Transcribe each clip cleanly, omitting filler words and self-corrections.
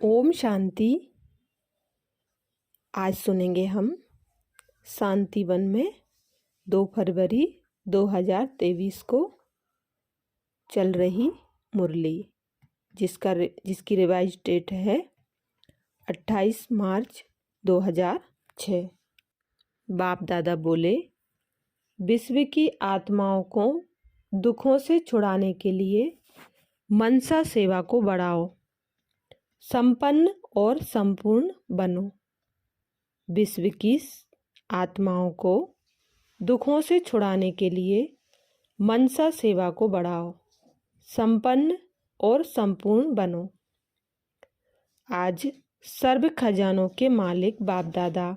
ओम शांति। आज सुनेंगे हम शांति वन में 2 फरवरी 2023 को चल रही मुरली, जिसकी रिवाइज डेट है 28 मार्च 2006। बाप दादा बोले, विश्व की आत्माओं को दुखों से छुड़ाने के लिए मनसा सेवा को बढ़ाओ, संपन्न और संपूर्ण बनो। विश्व की आत्माओं को दुखों से छुड़ाने के लिए मनसा सेवा को बढ़ाओ, संपन्न और संपूर्ण बनो। आज सर्व खजानों के मालिक बाप दादा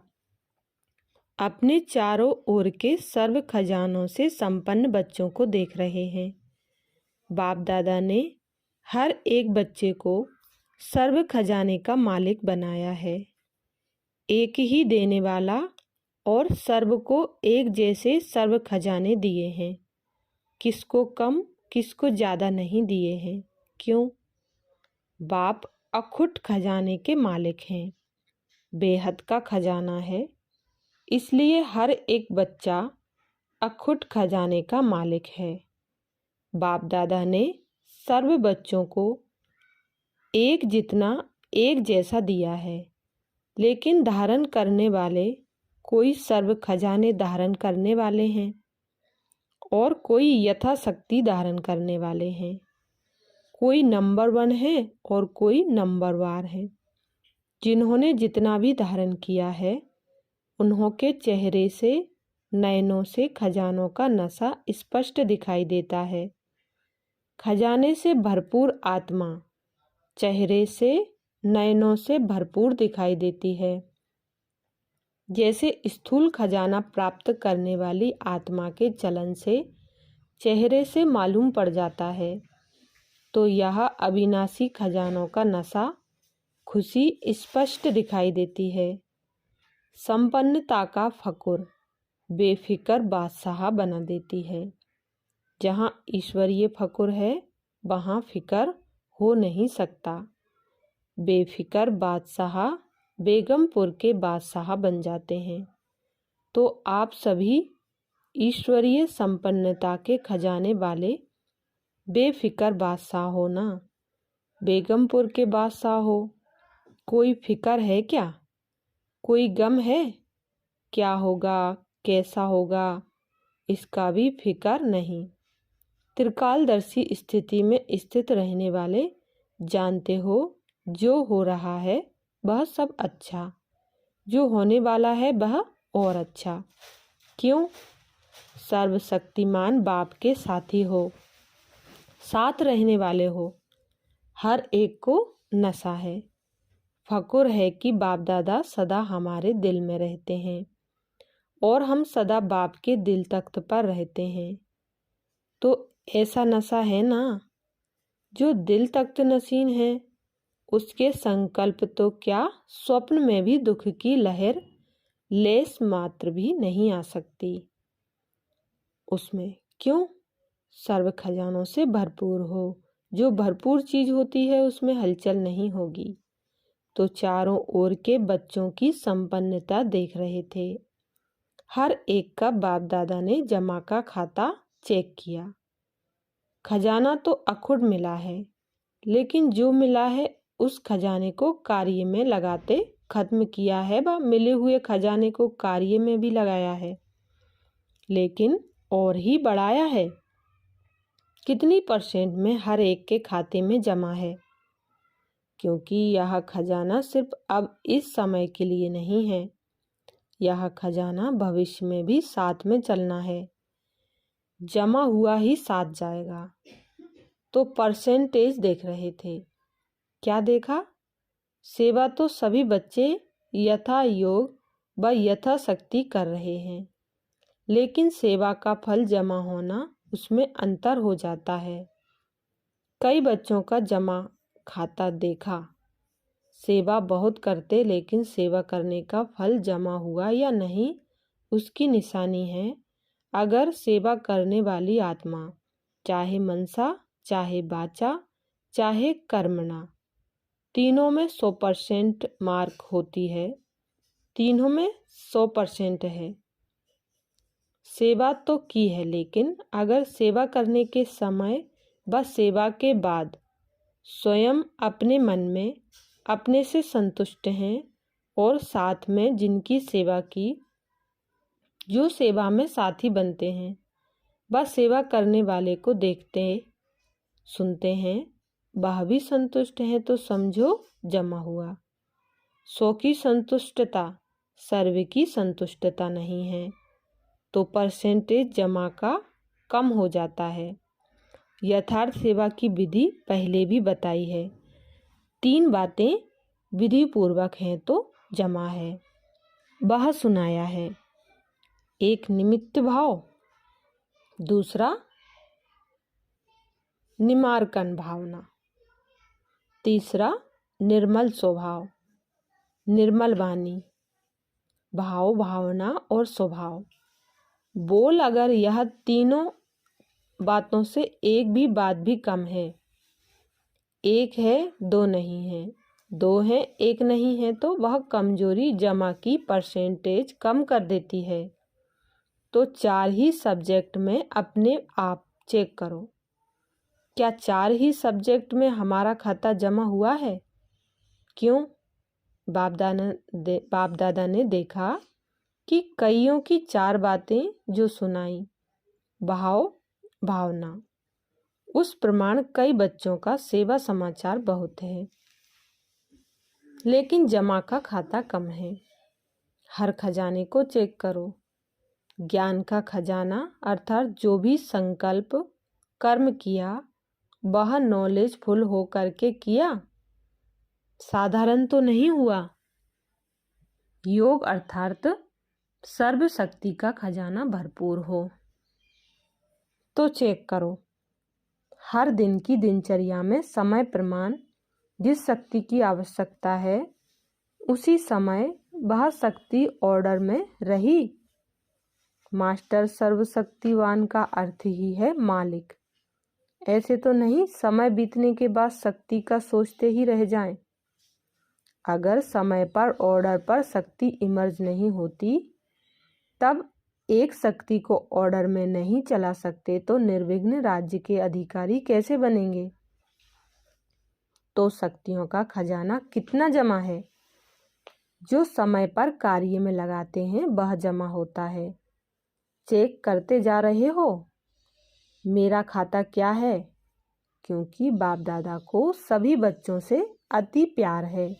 अपने चारों ओर के सर्व खजानों से संपन्न बच्चों को देख रहे हैं। बाप दादा ने हर एक बच्चे को सर्व खजाने का मालिक बनाया है। एक ही देने वाला और सर्व को एक जैसे सर्व खजाने दिए हैं। किसको कम किसको ज़्यादा नहीं दिए हैं। क्यों? बाप अखुट खजाने के मालिक हैं। बेहद का खजाना है, इसलिए हर एक बच्चा अखुट खजाने का मालिक है। बाप दादा ने सर्व बच्चों को एक जितना एक जैसा दिया है, लेकिन धारण करने वाले कोई सर्व खजाने धारण करने वाले हैं और कोई यथाशक्ति धारण करने वाले हैं। कोई नंबर 1 है और कोई नंबर वार है। जिन्होंने जितना भी धारण किया है, उन्हों के चेहरे से नयनों से खजानों का नशा स्पष्ट दिखाई देता है। खजाने से भरपूर आत्मा चेहरे से नयनों से भरपूर दिखाई देती है। जैसे स्थूल खजाना प्राप्त करने वाली आत्मा के चलन से चेहरे से मालूम पड़ जाता है, तो यह अविनाशी खजानों का नशा खुशी स्पष्ट दिखाई देती है। संपन्नता का फकुर बेफिक्र बादशाह बना देती है। जहाँ ईश्वरीय फकुर है, वहाँ फिक्र हो नहीं सकता। बेफिक्र बादशाह बेगमपुर के बादशाह बन जाते हैं। तो आप सभी ईश्वरीय संपन्नता के खजाने वाले बेफिक्र बादशाह हो ना। बेगमपुर के बादशाह हो। कोई फिक्र है क्या? कोई गम है? क्या होगा, कैसा होगा, इसका भी फिक्र नहीं। त्रिकालदर्शी स्थिति में स्थित रहने वाले जानते हो, जो हो रहा है वह सब अच्छा, जो होने वाला है वह और अच्छा। क्यों? सर्वशक्तिमान बाप के साथी हो, साथ रहने वाले हो। हर एक को नशा है, फकुर है कि बाप दादा सदा हमारे दिल में रहते हैं और हम सदा बाप के दिल तख्त पर रहते हैं। तो ऐसा नशा है ना, जो दिल तख्त नशीन है, उसके संकल्प तो क्या स्वप्न में भी दुख की लहर लेस मात्र भी नहीं आ सकती उसमें। क्यों? सर्व खजानों से भरपूर हो। जो भरपूर चीज होती है उसमें हलचल नहीं होगी। तो चारों ओर के बच्चों की संपन्नता देख रहे थे। हर एक का बाप दादा ने जमा का खाता चेक किया। खजाना तो अखुट मिला है, लेकिन जो मिला है उस खजाने को कार्य में लगाते खत्म किया है, व मिले हुए खजाने को कार्य में भी लगाया है, लेकिन और ही बढ़ाया है। कितनी % में हर एक के खाते में जमा है? क्योंकि यह खजाना सिर्फ अब इस समय के लिए नहीं है, यह खजाना भविष्य में भी साथ में चलना है। जमा हुआ ही साथ जाएगा। तो % देख रहे थे। क्या देखा? सेवा तो सभी बच्चे यथा योग व यथाशक्ति कर रहे हैं, लेकिन सेवा का फल जमा होना, उसमें अंतर हो जाता है। कई बच्चों का जमा खाता देखा, सेवा बहुत करते, लेकिन सेवा करने का फल जमा हुआ या नहीं, उसकी निशानी है अगर सेवा करने वाली आत्मा चाहे मनसा, चाहे बाचा, चाहे कर्मणा तीनों में 100% मार्क होती है, तीनों में 100% है। सेवा तो की है, लेकिन अगर सेवा करने के समय व सेवा के बाद स्वयं अपने मन में अपने से संतुष्ट हैं और साथ में जिनकी सेवा की, जो सेवा में साथी बनते हैं, वह सेवा करने वाले को देखते सुनते हैं, वह भी संतुष्ट हैं, तो समझो जमा हुआ। 100 की संतुष्टता सर्व की संतुष्टता नहीं है, तो परसेंटेज जमा का कम हो जाता है। यथार्थ सेवा की विधि पहले भी बताई है। 3 बातें विधि पूर्वक हैं तो जमा है, वह सुनाया है। एक निमित्त भाव, दूसरा निमार्कन भावना, तीसरा निर्मल स्वभाव, निर्मल वाणी, भाव, भावना और स्वभाव। बोल अगर यह तीनों बातों से एक भी बात भी कम है, एक है दो नहीं है, दो है एक नहीं है, तो वह कमजोरी जमा की परसेंटेज कम कर देती है। तो 4 ही सब्जेक्ट में अपने आप चेक करो, क्या 4 ही सब्जेक्ट में हमारा खाता जमा हुआ है? क्यों? बाप दादा ने देखा कि कईयों की 4 बातें जो सुनाई, भाव, भावना, उस प्रमाण कई बच्चों का सेवा समाचार बहुत है, लेकिन जमा का खाता कम है। हर खजाने को चेक करो। ज्ञान का खजाना अर्थात जो भी संकल्प कर्म किया वह नॉलेज फुल हो करके किया, साधारण तो नहीं हुआ। योग अर्थात सर्वशक्ति का खजाना भरपूर हो, तो चेक करो। हर दिन की दिनचर्या में समय प्रमाण जिस शक्ति की आवश्यकता है उसी समय वह शक्ति ऑर्डर में रही। मास्टर सर्वशक्तिवान का अर्थ ही है मालिक। ऐसे तो नहीं समय बीतने के बाद शक्ति का सोचते ही रह जाएं। अगर समय पर ऑर्डर पर शक्ति इमर्ज नहीं होती, तब एक शक्ति को ऑर्डर में नहीं चला सकते तो निर्विघ्न राज्य के अधिकारी कैसे बनेंगे? तो शक्तियों का खजाना कितना जमा है? जो समय पर कार्य में लगाते हैं वह जमा होता है। चेक करते जा रहे हो मेरा खाता क्या है? क्योंकि बाप दादा को सभी बच्चों से अति प्यार है।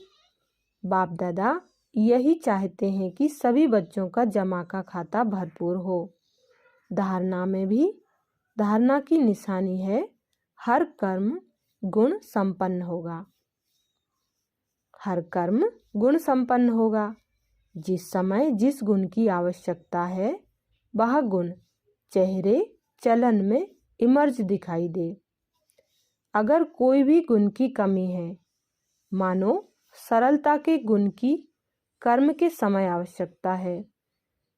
बाप दादा यही चाहते हैं कि सभी बच्चों का जमा का खाता भरपूर हो। धारणा में भी धारणा की निशानी है हर कर्म गुण संपन्न होगा। हर कर्म गुण संपन्न होगा। जिस समय जिस गुण की आवश्यकता है वह गुण चेहरे चलन में इमर्ज दिखाई दे। अगर कोई भी गुण की कमी है, मानो सरलता के गुण की कर्म के समय आवश्यकता है,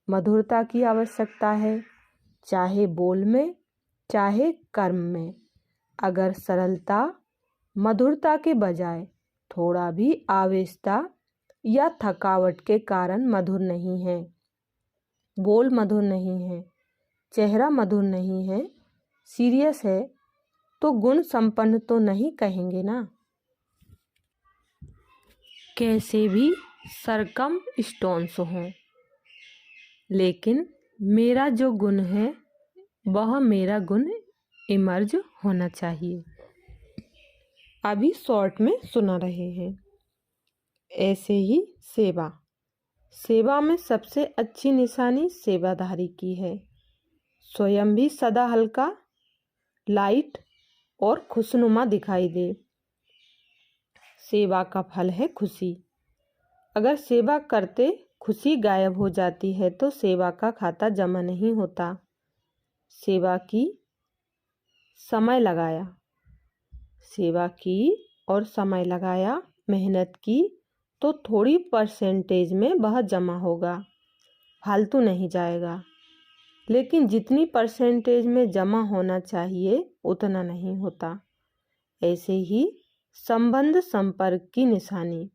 मधुरता की आवश्यकता है, चाहे बोल में चाहे कर्म में। अगर सरलता मधुरता के बजाय थोड़ा भी आवेशता या थकावट के कारण मधुर नहीं है, बोल मधुर नहीं है, चेहरा मधुर नहीं है, सीरियस है, तो गुण संपन्न तो नहीं कहेंगे ना। कैसे भी सरकम स्टोन्स हों, लेकिन मेरा जो गुण है वह मेरा गुण इमर्ज होना चाहिए। अभी शॉर्ट में सुना रहे हैं। ऐसे ही सेवा, सेवा में सबसे अच्छी निशानी सेवाधारी की है। स्वयं भी सदा हल्का, लाइट और खुशनुमा दिखाई दे। सेवा का फल है खुशी। अगर सेवा करते खुशी गायब हो जाती है तो सेवा का खाता जमा नहीं होता। सेवा की, समय लगाया, सेवा की और समय लगाया, मेहनत की, तो थोड़ी परसेंटेज में वह जमा होगा, फालतू नहीं जाएगा। लेकिन जितनी परसेंटेज में जमा होना चाहिए उतना नहीं होता। ऐसे ही संबंध संपर्क की निशानी,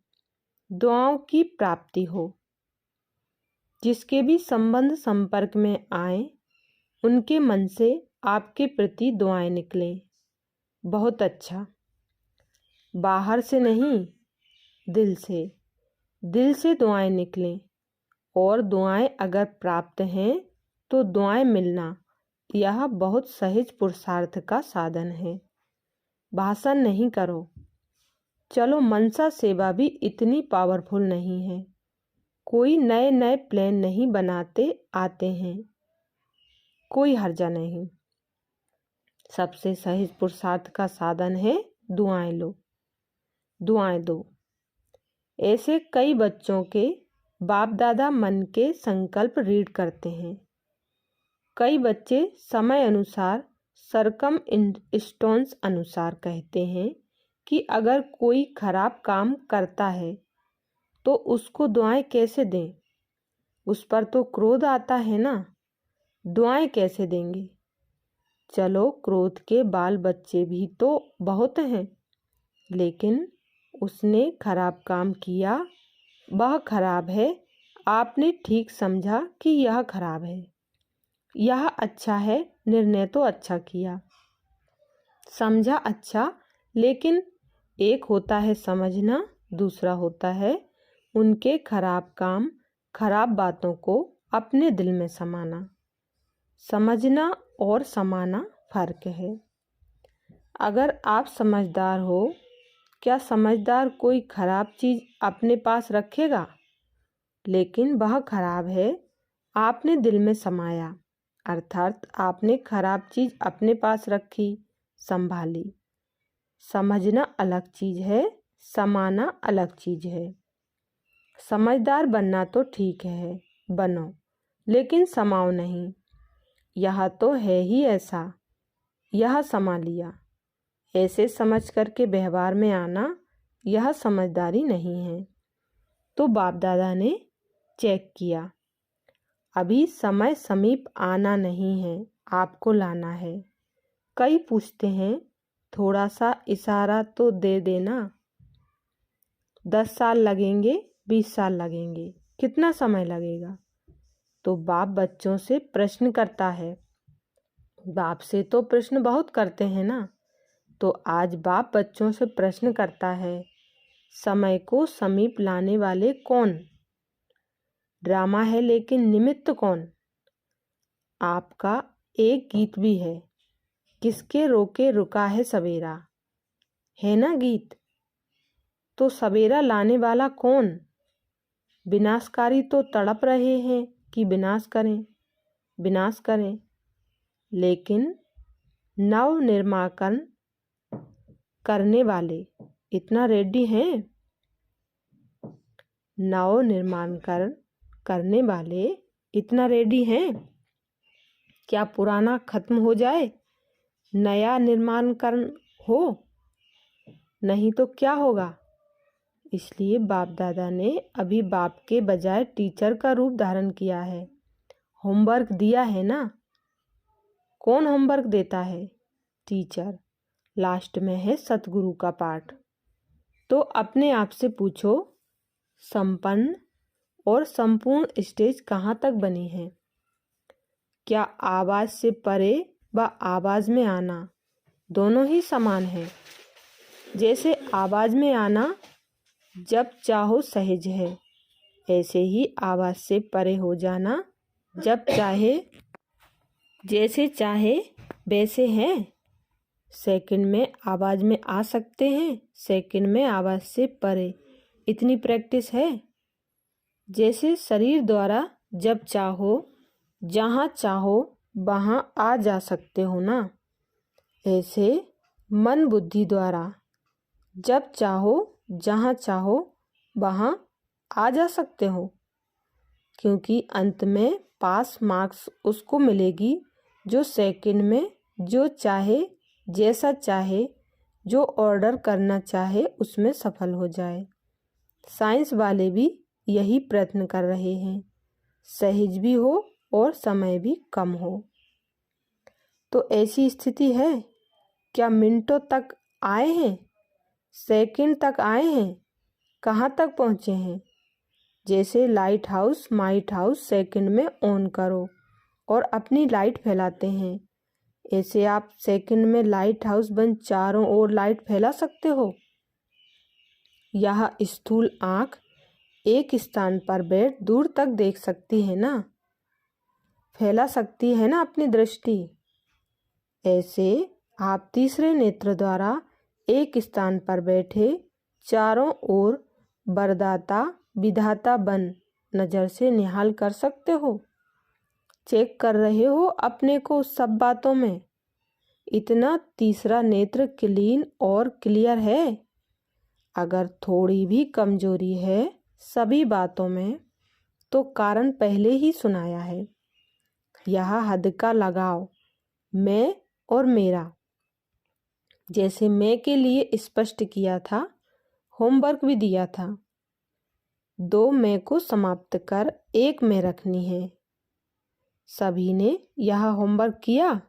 दुआओं की प्राप्ति हो। जिसके भी संबंध संपर्क में आए उनके मन से आपके प्रति दुआएं निकलें। बहुत अच्छा। बाहर से नहीं, दिल से दुआएं निकलें। और दुआएं अगर प्राप्त हैं तो दुआएं मिलना यह बहुत सहज पुरुषार्थ का साधन है। भाषण नहीं करो। चलो, मनसा सेवा भी इतनी पावरफुल नहीं है। कोई नए नए प्लान नहीं बनाते आते हैं, कोई हर्जा नहीं। सबसे सहज पुरुषार्थ का साधन है दुआएं लो, दुआएं दो। ऐसे कई बच्चों के बाप दादा मन के संकल्प रीड करते हैं। कई बच्चे समय अनुसार सरकम स्टोन्स अनुसार कहते हैं कि अगर कोई खराब काम करता है तो उसको दुआएं कैसे दें। उस पर तो क्रोध आता है ना, दुआएं कैसे देंगे। चलो, क्रोध के बाल बच्चे भी तो बहुत हैं, लेकिन उसने खराब काम किया, वह खराब है। आपने ठीक समझा कि यह खराब है, यह अच्छा है, निर्णय तो अच्छा किया, समझा अच्छा। लेकिन एक होता है समझना, दूसरा होता है उनके खराब काम, खराब बातों को अपने दिल में समाना। समझना और समाना फर्क है। अगर आप समझदार हो, क्या समझदार कोई खराब चीज़ अपने पास रखेगा? लेकिन वह खराब है, आपने दिल में समाया, अर्थात आपने खराब चीज़ अपने पास रखी, संभाली। समझना अलग चीज़ है, समाना अलग चीज़ है। समझदार बनना तो ठीक है, बनो, लेकिन समाओ नहीं। यह तो है ही ऐसा, यह समा लिया। ऐसे समझ करके व्यवहार में आना यह समझदारी नहीं है। तो बाप दादा ने चेक किया, अभी समय समीप आना नहीं है, आपको लाना है। कई पूछते हैं थोड़ा सा इशारा तो दे देना, 10 साल लगेंगे, 20 साल लगेंगे, कितना समय लगेगा। तो बाप बच्चों से प्रश्न करता है। बाप से तो प्रश्न बहुत करते हैं ना, तो आज बाप बच्चों से प्रश्न करता है, समय को समीप लाने वाले कौन? ड्रामा है लेकिन निमित्त कौन? आपका एक गीत भी है, किसके रोके रुका है सवेरा, है ना गीत। तो सवेरा लाने वाला कौन? विनाशकारी तो तड़प रहे हैं कि विनाश करें, विनाश करें, लेकिन नव निर्माण करने वाले इतना रेडी हैं। नव निर्माण करने वाले इतना रेडी हैं। क्या पुराना खत्म हो जाए, नया निर्माण हो? नहीं तो क्या होगा। इसलिए बाप दादा ने अभी बाप के बजाय टीचर का रूप धारण किया है। होमवर्क दिया है ना। कौन होमवर्क देता है? टीचर। लास्ट में है सतगुरु का पाठ। तो अपने आप से पूछो, संपन्न और संपूर्ण स्टेज कहाँ तक बनी है? क्या आवाज़ से परे व आवाज़ में आना दोनों ही समान है? जैसे आवाज़ में आना जब चाहो सहज है, ऐसे ही आवाज़ से परे हो जाना जब चाहे, जैसे चाहे वैसे हैं। सेकंड में आवाज़ में आ सकते हैं, सेकंड में आवाज़ से परे, इतनी प्रैक्टिस है। जैसे शरीर द्वारा जब चाहो जहाँ चाहो वहाँ आ जा सकते हो ना, ऐसे मन बुद्धि द्वारा जब चाहो जहाँ चाहो वहाँ आ जा सकते हो। क्योंकि अंत में पास मार्क्स उसको मिलेगी जो सेकंड में जो चाहे, जैसा चाहे, जो ऑर्डर करना चाहे उसमें सफल हो जाए। साइंस वाले भी यही प्रयत्न कर रहे हैं, सहज भी हो और समय भी कम हो। तो ऐसी स्थिति है, क्या मिनटों तक आए हैं, सेकंड तक आए हैं, कहाँ तक पहुँचे हैं। जैसे light house might house second में ऑन करो और अपनी लाइट फैलाते हैं, ऐसे आप सेकंड में लाइट हाउस बन चारों ओर लाइट फैला सकते हो। यह स्थूल आँख एक स्थान पर बैठ दूर तक देख सकती है ना, फैला सकती है ना अपनी दृष्टि। ऐसे आप तीसरे नेत्र द्वारा एक स्थान पर बैठे चारों ओर वरदाता विधाता बन नज़र से निहाल कर सकते हो। चेक कर रहे हो अपने को सब बातों में। इतना तीसरा नेत्र क्लीन और क्लियर है। अगर थोड़ी भी कमजोरी है सभी बातों में तो कारण पहले ही सुनाया है। यह हद का लगाव मैं और मेरा, जैसे मैं के लिए स्पष्ट किया था, होमवर्क भी दिया था। 2 मैं को समाप्त कर 1 मैं रखनी है। सभी ने यह होमवर्क किया।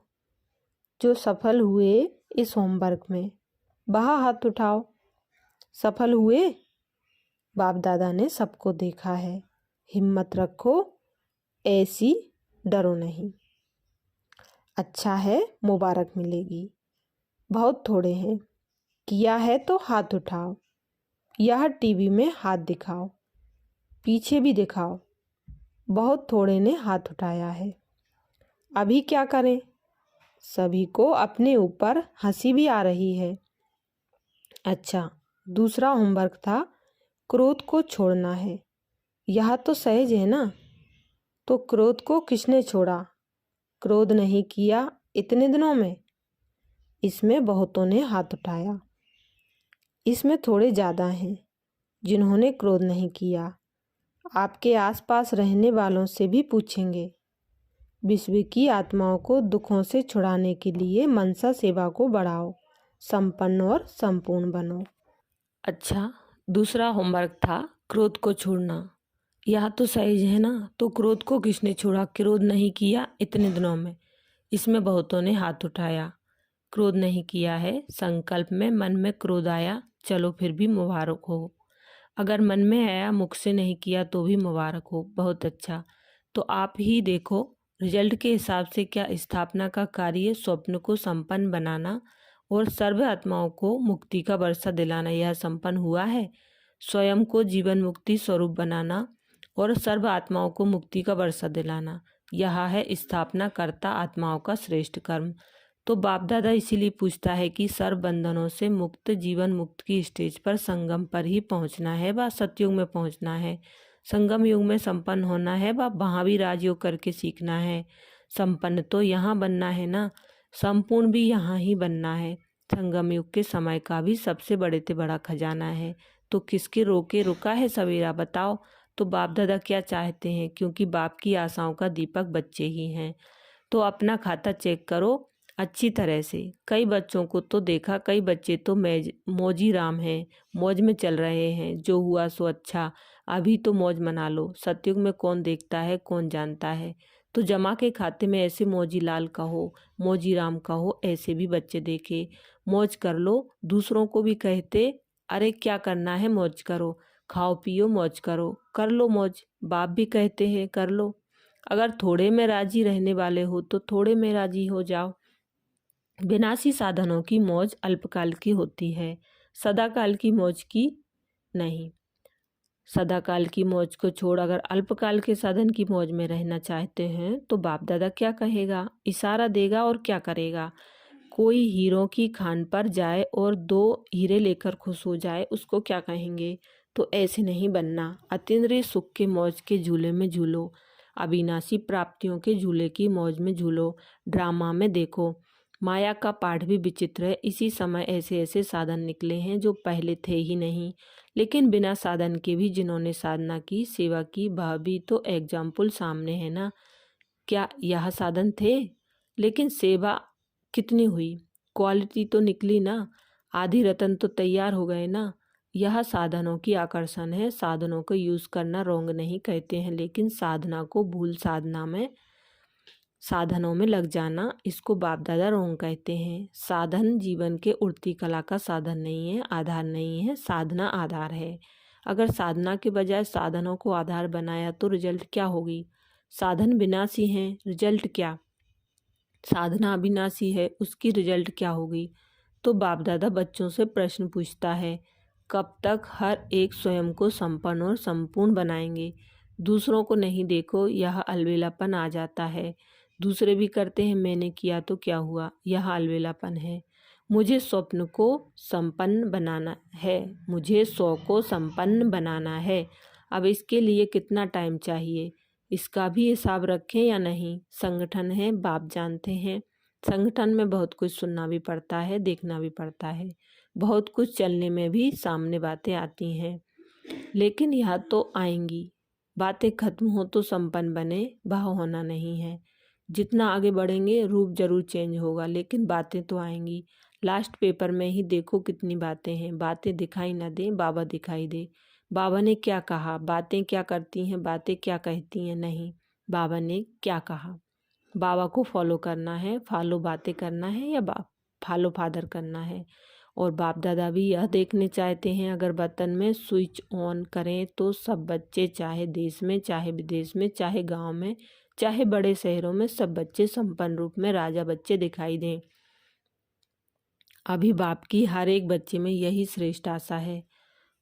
जो सफल हुए इस होमवर्क में वह हाथ उठाओ। सफल हुए? बाप दादा ने सबको देखा है। हिम्मत रखो, ऐसी डरो नहीं। अच्छा है, मुबारक मिलेगी। बहुत थोड़े हैं, किया है तो हाथ उठाओ। यह टीवी में हाथ दिखाओ, पीछे भी दिखाओ। बहुत थोड़े ने हाथ उठाया है। अभी क्या करें? सभी को अपने ऊपर हंसी भी आ रही है। अच्छा, दूसरा होमवर्क था क्रोध को छोड़ना है। यह तो सहज है ना। तो क्रोध को किसने छोड़ा? क्रोध नहीं किया इतने दिनों में? इसमें बहुतों ने हाथ उठाया। इसमें थोड़े ज़्यादा हैं जिन्होंने क्रोध नहीं किया। आपके आसपास रहने वालों से भी पूछेंगे। विश्व की आत्माओं को दुखों से छुड़ाने के लिए मनसा सेवा को बढ़ाओ, संपन्न और संपूर्ण बनो। अच्छा, दूसरा होमवर्क था क्रोध को छोड़ना। यह तो सहज है ना। तो क्रोध को किसने छोड़ा? क्रोध नहीं किया इतने दिनों में? इसमें बहुतों ने हाथ उठाया। क्रोध नहीं किया है। संकल्प में मन में क्रोध आया, चलो फिर भी मुबारक हो। अगर मन में आया मुख से नहीं किया तो भी मुबारक हो। बहुत अच्छा। तो आप ही देखो रिजल्ट के हिसाब से क्या स्थापना का कार्य स्वप्न को संपन्न बनाना और सर्व आत्माओं को मुक्ति का वर्षा दिलाना यह संपन्न हुआ है। स्वयं को जीवन मुक्ति स्वरूप बनाना और सर्व आत्माओं को मुक्ति का वर्षा दिलाना, यह है स्थापना करता आत्माओं का श्रेष्ठ कर्म। तो बाप दादा इसीलिए पूछता है कि सर्व बंधनों से मुक्त जीवन मुक्त की स्टेज पर संगम पर ही पहुंचना है व सतयुग में पहुंचना है। संगम युग में संपन्न होना है व वहाँ भी राजयोग करके सीखना है। संपन्न तो यहाँ बनना है ना, संपूर्ण भी यहाँ ही बनना है। संगम युग के समय का भी सबसे बड़े से बड़ा खजाना है। तो किसके रोके रुका है सवेरा बताओ। तो बाप दादा क्या चाहते हैं? क्योंकि बाप की आशाओं का दीपक बच्चे ही हैं। तो अपना खाता चेक करो अच्छी तरह से। कई बच्चों को तो देखा, कई बच्चे तो मौजी राम हैं, मौज में चल रहे हैं। जो हुआ सो अच्छा, अभी तो मौज मना लो। सतयुग में कौन देखता है, कौन जानता है। तो जमा के खाते में ऐसे मौजी लाल कहो, मौजी राम कहो, ऐसे भी बच्चे देखे। मौज कर लो। दूसरों को भी कहते अरे क्या करना है, मौज करो, खाओ पियो मौज करो, कर लो मौज। बाप भी कहते हैं कर लो। अगर थोड़े में राजी रहने वाले हो तो थोड़े में राजी हो जाओ। विनाशी साधनों की मौज अल्पकाल की होती है, सदाकाल की मौज की नहीं। सदाकाल की मौज को छोड़ अगर अल्पकाल के साधन की मौज में रहना चाहते हैं तो बाप दादा क्या कहेगा? इशारा देगा और क्या करेगा? कोई हीरों की खान पर जाए और 2 हीरे लेकर खुश हो जाए, उसको क्या कहेंगे? तो ऐसे नहीं बनना। अतीन्द्रिय सुख के मौज के झूले में झूलो, अविनाशी प्राप्तियों के झूले की मौज में झूलो। ड्रामा में देखो, माया का पाठ भी विचित्र है। इसी समय ऐसे ऐसे साधन निकले हैं जो पहले थे ही नहीं, लेकिन बिना साधन के भी जिन्होंने साधना की, सेवा की, वह भी तो एग्जाम्पल सामने है ना। क्या यह साधन थे? लेकिन सेवा कितनी हुई, क्वालिटी तो निकली ना। आधी रतन तो तैयार हो गए ना। यह साधनों की आकर्षण है। साधनों को यूज करना रोंग नहीं कहते हैं, लेकिन साधना को भूल साधना में साधनों में लग जाना, इसको बाप दादा रोंग कहते हैं। साधन जीवन के उड़ती कला का साधन नहीं है, आधार नहीं है, साधना आधार है। अगर साधना के बजाय साधनों को आधार बनाया तो रिजल्ट क्या होगी? साधन विनाशी हैं, रिजल्ट क्या? साधना अविनाशी है, उसकी रिजल्ट क्या होगी? तो बाप दादा बच्चों से प्रश्न पूछता है, कब तक हर एक स्वयं को संपन्न और संपूर्ण बनाएंगे? दूसरों को नहीं देखो, यह अलबेलापन आ जाता है। दूसरे भी करते हैं, मैंने किया तो क्या हुआ, यह अलबेलापन है। मुझे स्वप्न को संपन्न बनाना है, मुझे सौ को संपन्न बनाना है। अब इसके लिए कितना टाइम चाहिए, इसका भी हिसाब रखें या नहीं? संगठन है, बाप जानते हैं। संगठन में बहुत कुछ सुनना भी पड़ता है, देखना भी पड़ता है, बहुत कुछ चलने में भी सामने बातें आती हैं, लेकिन यह तो आएंगी। बातें खत्म हो तो संपन्न बने, भाव होना नहीं है। जितना आगे बढ़ेंगे रूप जरूर चेंज होगा, लेकिन बातें तो आएंगी। लास्ट पेपर में ही देखो कितनी बातें हैं। बातें दिखाई ना दें, बाबा दिखाई दे। बाबा ने क्या कहा, बातें क्या करती हैं, बातें क्या कहती हैं, नहीं, बाबा ने क्या कहा। बाबा को फॉलो करना है, फॉलो बातें करना है या फॉलो फादर करना है। और बाप दादा भी यह देखने चाहते हैं, अगर बर्तन में स्विच ऑन करें तो सब बच्चे, चाहे देश में, चाहे विदेश में, चाहे गांव में, चाहे बड़े शहरों में, सब बच्चे संपन्न रूप में राजा बच्चे दिखाई दें। अभी बाप की हर एक बच्चे में यही श्रेष्ठ आशा है।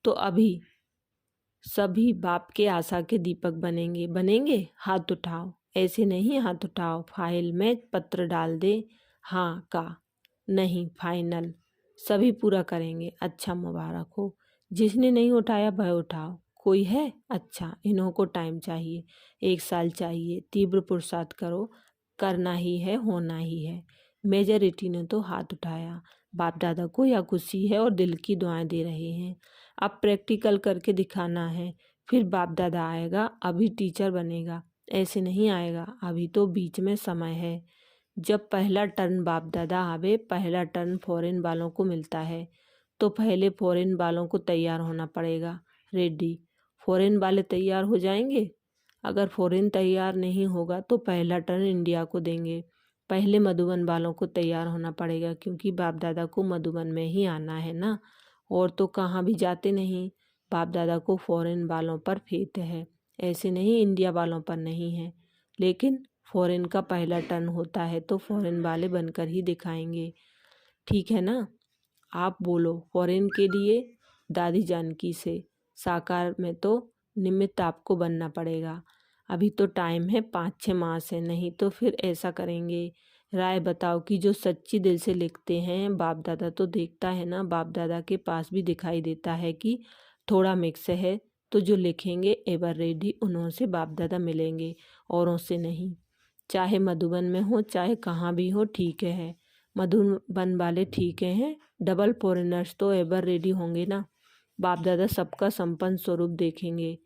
तो अभी सभी बाप के आशा के दीपक बनेंगे। बनेंगे? हाथ उठाओ। ऐसे नहीं हाथ उठाओ, फाइल में पत्र डाल दे, हाँ का नहीं, फाइनल। सभी पूरा करेंगे। अच्छा, मुबारक हो। जिसने नहीं उठाया वह उठाओ। कोई है? अच्छा, इन्हों को टाइम चाहिए, 1 साल चाहिए। तीव्र पुरुषार्थ करो, करना ही है, होना ही है। मेजॉरिटी ने तो हाथ उठाया। बाप दादा को या खुशी है और दिल की दुआएं दे रहे हैं। अब प्रैक्टिकल करके दिखाना है, फिर बाप दादा आएगा। अभी टीचर बनेगा, ऐसे नहीं आएगा। अभी तो बीच में समय है। जब पहला टर्न बाप दादा आवे, पहला टर्न फॉरेन वालों को मिलता है, तो पहले फॉरेन वालों को तैयार होना पड़ेगा। रेडी? फॉरेन वाले तैयार हो जाएंगे। अगर फॉरेन तैयार नहीं होगा तो पहला टर्न इंडिया को देंगे। पहले मधुबन वालों को तैयार होना पड़ेगा, क्योंकि बाप दादा को मधुबन में ही आना है ना, और तो कहाँ भी जाते नहीं। बाप दादा को फॉरेन वालों पर फेथ है, ऐसे नहीं इंडिया वालों पर नहीं है। लेकिन फॉरेन का पहला टर्न होता है तो फॉरेन वाले बनकर ही दिखाएंगे। ठीक है ना? आप बोलो फॉरेन के लिए दादी जानकी से। साकार में तो निमित्त आपको बनना पड़ेगा। अभी तो टाइम है, 5-6 मास है, नहीं तो फिर ऐसा करेंगे। राय बताओ कि जो सच्ची दिल से लिखते हैं, बाप दादा तो देखता है ना, बाप दादा के पास भी दिखाई देता है कि थोड़ा मिक्स है। तो जो लिखेंगे एवर रेडी, उन्हों से बाप दादा मिलेंगे, औरों से नहीं। चाहे मधुबन में हो, चाहे कहाँ भी हो, ठीक है। मधुबन वाले ठीक हैं, डबल फॉरेनर्स तो एवर रेडी होंगे ना। बाप दादा सबका संपन्न स्वरूप देखेंगे,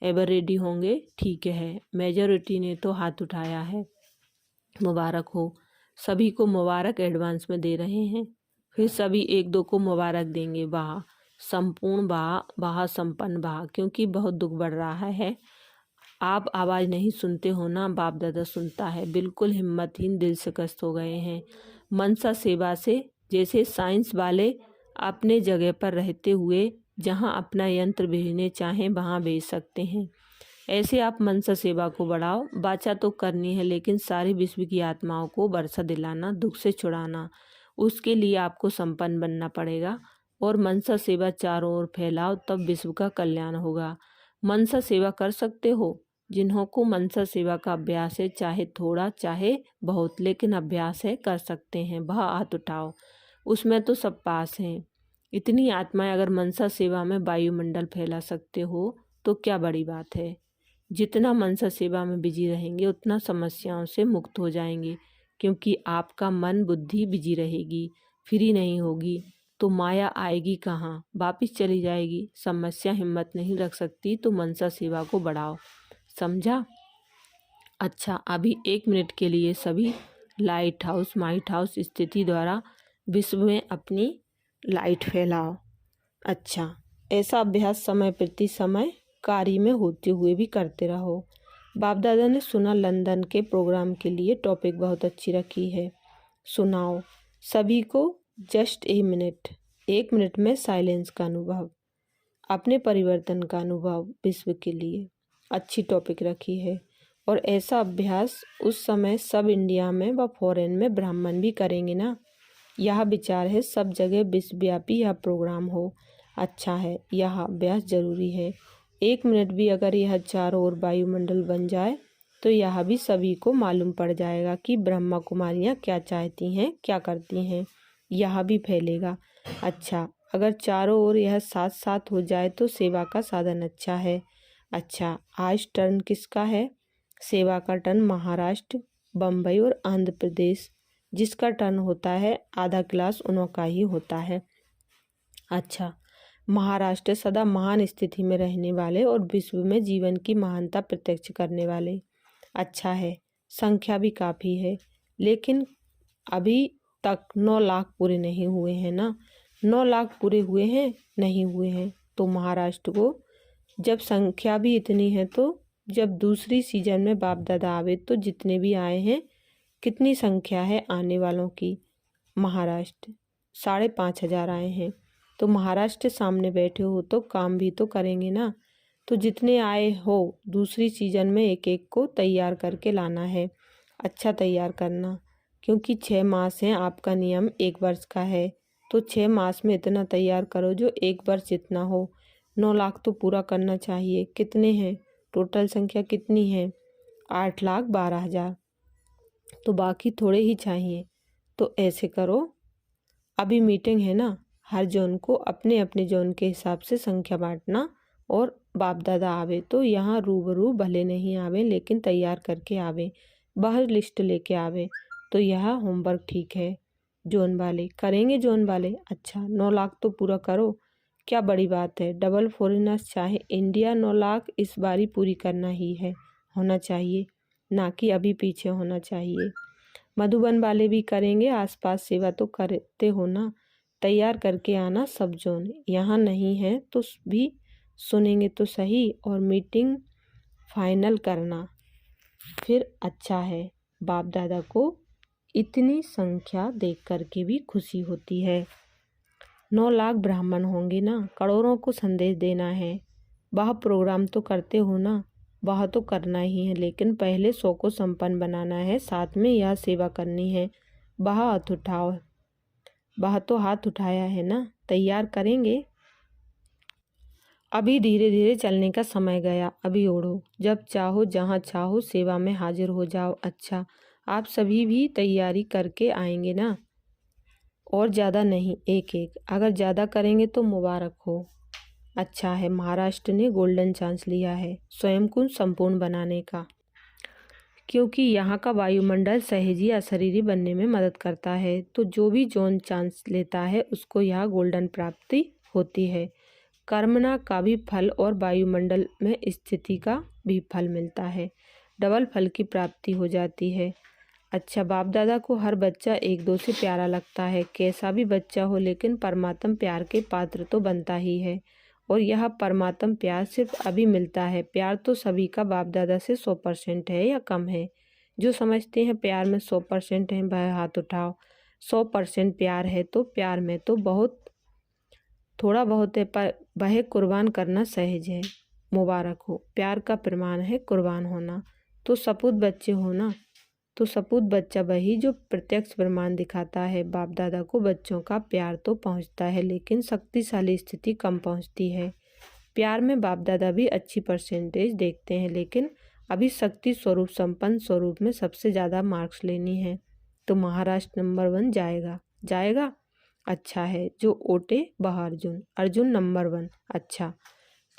एवर रेडी होंगे, ठीक है। मेजॉरिटी ने तो हाथ उठाया है, मुबारक हो। सभी को मुबारक एडवांस में दे रहे हैं, फिर सभी 1-2 को मुबारक देंगे। वाह, संपूर्ण वाह, वाह संपन्न वाह, क्योंकि बहुत दुख बढ़ रहा है। आप आवाज़ नहीं सुनते हो ना, बाप दादा सुनता है। बिल्कुल हिम्मतहीन, दिल शिकस्त हो गए हैं। मनसा सेवा से जैसे साइंस वाले अपने जगह पर रहते हुए जहां अपना यंत्र भेजने चाहें वहां भेज सकते हैं, ऐसे आप मनसा सेवा को बढ़ाओ। बाचा तो करनी है, लेकिन सारी विश्व की आत्माओं को वर्षा दिलाना, दुख से छुड़ाना, उसके लिए आपको संपन्न बनना पड़ेगा। और मनसा सेवा चारों ओर फैलाओ, तब विश्व का कल्याण होगा। मनसा सेवा कर सकते हो? जिन्हों को मनसा सेवा का अभ्यास है, चाहे थोड़ा चाहे बहुत, लेकिन अभ्यास है, कर सकते हैं, वह हाथ उठाओ। उसमें तो सब पास हैं। इतनी आत्माएं अगर मनसा सेवा में वायुमंडल फैला सकते हो तो क्या बड़ी बात है। जितना मनसा सेवा में बिजी रहेंगे उतना समस्याओं से मुक्त हो जाएंगे, क्योंकि आपका मन बुद्धि बिजी रहेगी, फ्री नहीं होगी, तो माया आएगी कहाँ, वापिस चली जाएगी। समस्या हिम्मत नहीं रख सकती, तो मनसा सेवा को बढ़ाओ। समझा? अच्छा, अभी 1 मिनट के लिए सभी लाइट हाउस माइट हाउस स्थिति द्वारा विश्व में अपनी लाइट फैलाओ। अच्छा, ऐसा अभ्यास समय प्रति समय कार्य में होते हुए भी करते रहो। बाप दादा ने सुना लंदन के प्रोग्राम के लिए टॉपिक बहुत अच्छी रखी है, सुनाओ सभी को। जस्ट ए मिनट, 1 मिनट में साइलेंस का अनुभव, अपने परिवर्तन का अनुभव विश्व के लिए। अच्छी टॉपिक रखी है। और ऐसा अभ्यास उस समय सब इंडिया में व फॉरेन में ब्राह्मण भी करेंगे ना। यह विचार है सब जगह विश्वव्यापी यह प्रोग्राम हो। अच्छा है, यह अभ्यास जरूरी है। 1 मिनट भी अगर यह चारों ओर वायुमंडल बन जाए तो यह भी सभी को मालूम पड़ जाएगा कि ब्रह्मा कुमारियाँ क्या चाहती हैं, क्या करती हैं। यह भी फैलेगा। अच्छा, अगर चारों ओर यह साथ साथ हो जाए तो सेवा का साधन अच्छा है। अच्छा, आज टर्न किसका है? सेवा का टर्न महाराष्ट्र, बम्बई और आंध्र प्रदेश, जिसका टर्न होता है आधा क्लास उनका ही होता है। अच्छा, महाराष्ट्र सदा महान स्थिति में रहने वाले और विश्व में जीवन की महानता प्रत्यक्ष करने वाले। अच्छा है, संख्या भी काफ़ी है, लेकिन अभी तक 9 लाख पूरे नहीं हुए हैं ना। 9 लाख पूरे हुए हैं? नहीं हुए हैं। तो महाराष्ट्र को जब संख्या भी इतनी है तो जब दूसरी सीजन में बाप दादा आवे तो जितने भी आए हैं, कितनी संख्या है आने वालों की? महाराष्ट्र 5,500 आए हैं। तो महाराष्ट्र सामने बैठे हो तो काम भी तो करेंगे ना। तो जितने आए हो दूसरी सीजन में एक एक को तैयार करके लाना है। अच्छा तैयार करना, क्योंकि 6 मास हैं। आपका नियम 1 वर्ष का है, तो 6 मास में इतना तैयार करो जो 1 वर्ष जितना हो। 9 लाख तो पूरा करना चाहिए। कितने हैं? टोटल संख्या कितनी है? 8,12,000। तो बाकी थोड़े ही चाहिए। तो ऐसे करो, अभी मीटिंग है ना, हर जोन को अपने अपने जोन के हिसाब से संख्या बांटना। और बाप दादा आवे तो यहाँ रूबरू भले नहीं आवे, लेकिन तैयार करके आवे, बाहर लिस्ट लेके आवे। तो यह होमवर्क ठीक है। जोन वाले करेंगे, जोन वाले। अच्छा, 9 लाख तो पूरा करो, क्या बड़ी बात है। डबल फॉरेनर्स चाहे इंडिया, 9 लाख इस बारी पूरी करना ही है, होना चाहिए, ना कि अभी पीछे होना चाहिए। मधुबन वाले भी करेंगे, आसपास सेवा तो करते हो ना। तैयार करके आना सब जोन। यहाँ नहीं है तो भी सुनेंगे तो सही, और मीटिंग फाइनल करना फिर। अच्छा है, बाप दादा को इतनी संख्या देख करके भी खुशी होती है। 9 लाख ब्राह्मण होंगे ना, करोड़ों को संदेश देना है। वह प्रोग्राम तो करते हो ना, वह तो करना ही है, लेकिन पहले 100 को संपन्न बनाना है, साथ में यह सेवा करनी है। वह हाथ उठाओ, वह तो हाथ उठाया है ना। तैयार करेंगे। अभी धीरे धीरे चलने का समय गया, अभी ओढ़ो, जब चाहो जहाँ चाहो सेवा में हाजिर हो जाओ। अच्छा, आप सभी भी तैयारी करके आएंगे ना, और ज़्यादा नहीं, एक एक। अगर ज़्यादा करेंगे तो मुबारक हो। अच्छा है, महाराष्ट्र ने गोल्डन चांस लिया है स्वयं को संपूर्ण बनाने का, क्योंकि यहाँ का वायुमंडल सहेजी अशरीरी बनने में मदद करता है। तो जो भी जोन चांस लेता है उसको यह गोल्डन प्राप्ति होती है। कर्मणा का भी फल और वायुमंडल में स्थिति का भी फल मिलता है, डबल फल की प्राप्ति हो जाती है। अच्छा, बाप दादा को हर बच्चा एक दो से प्यारा लगता है, कैसा भी बच्चा हो, लेकिन परमात्म प्यार के पात्र तो बनता ही है। और यह परमात्म प्यार सिर्फ अभी मिलता है। प्यार तो सभी का बाप दादा से 100% है या कम है? जो समझते हैं प्यार में 100% है वह हाथ उठाओ। 100% प्यार है तो प्यार में तो बहुत थोड़ा बहुत है, पर वह कुर्बान करना सहज है। मुबारक हो, प्यार का प्रमाण है कुर्बान होना। तो सपूत बच्चे हो ना, तो सपूत बच्चा वही जो प्रत्यक्ष प्रमाण दिखाता है। बाप दादा को बच्चों का प्यार तो पहुंचता है, लेकिन शक्तिशाली स्थिति कम पहुंचती है। प्यार में बाप दादा भी अच्छी परसेंटेज देखते हैं, लेकिन अभी शक्ति स्वरूप संपन्न स्वरूप में सबसे ज़्यादा मार्क्स लेनी है। तो महाराष्ट्र नंबर 1 जाएगा, जाएगा। अच्छा है, जो ओटे वह अर्जुन, अर्जुन नंबर 1। अच्छा,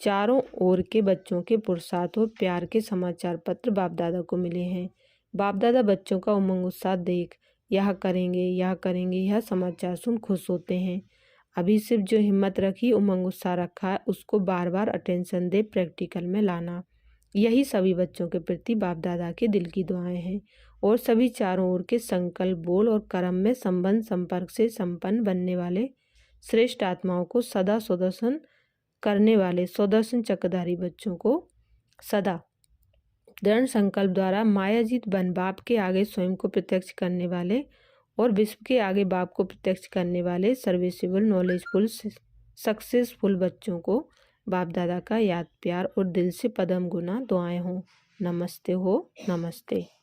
चारों ओर के बच्चों के पुरुषार्थ और प्यार के समाचार पत्र बाप दादा को मिले हैं। बाप दादा बच्चों का उमंग उत्साह देख यह करेंगे, यह करेंगे, यह समाचार सुन खुश होते हैं। अभी सिर्फ जो हिम्मत रखी, उमंग उत्साह रखा है, उसको बार बार अटेंशन दे, प्रैक्टिकल में लाना। यही सभी बच्चों के प्रति बाप दादा के दिल की दुआएं हैं। और सभी चारों ओर के संकल्प, बोल और कर्म में संबंध संपर्क से संपन्न बनने वाले श्रेष्ठ आत्माओं को सदा सुदर्शन करने वाले सुदर्शन चक्रधारी बच्चों को सदा दृढ़ संकल्प द्वारा मायाजीत बन बाप के आगे स्वयं को प्रत्यक्ष करने वाले और विश्व के आगे बाप को प्रत्यक्ष करने वाले सर्विसेबल नॉलेजफुल सक्सेसफुल बच्चों को बाप दादा का याद प्यार और दिल से पदम गुना दुआएं हो। नमस्ते हो, नमस्ते।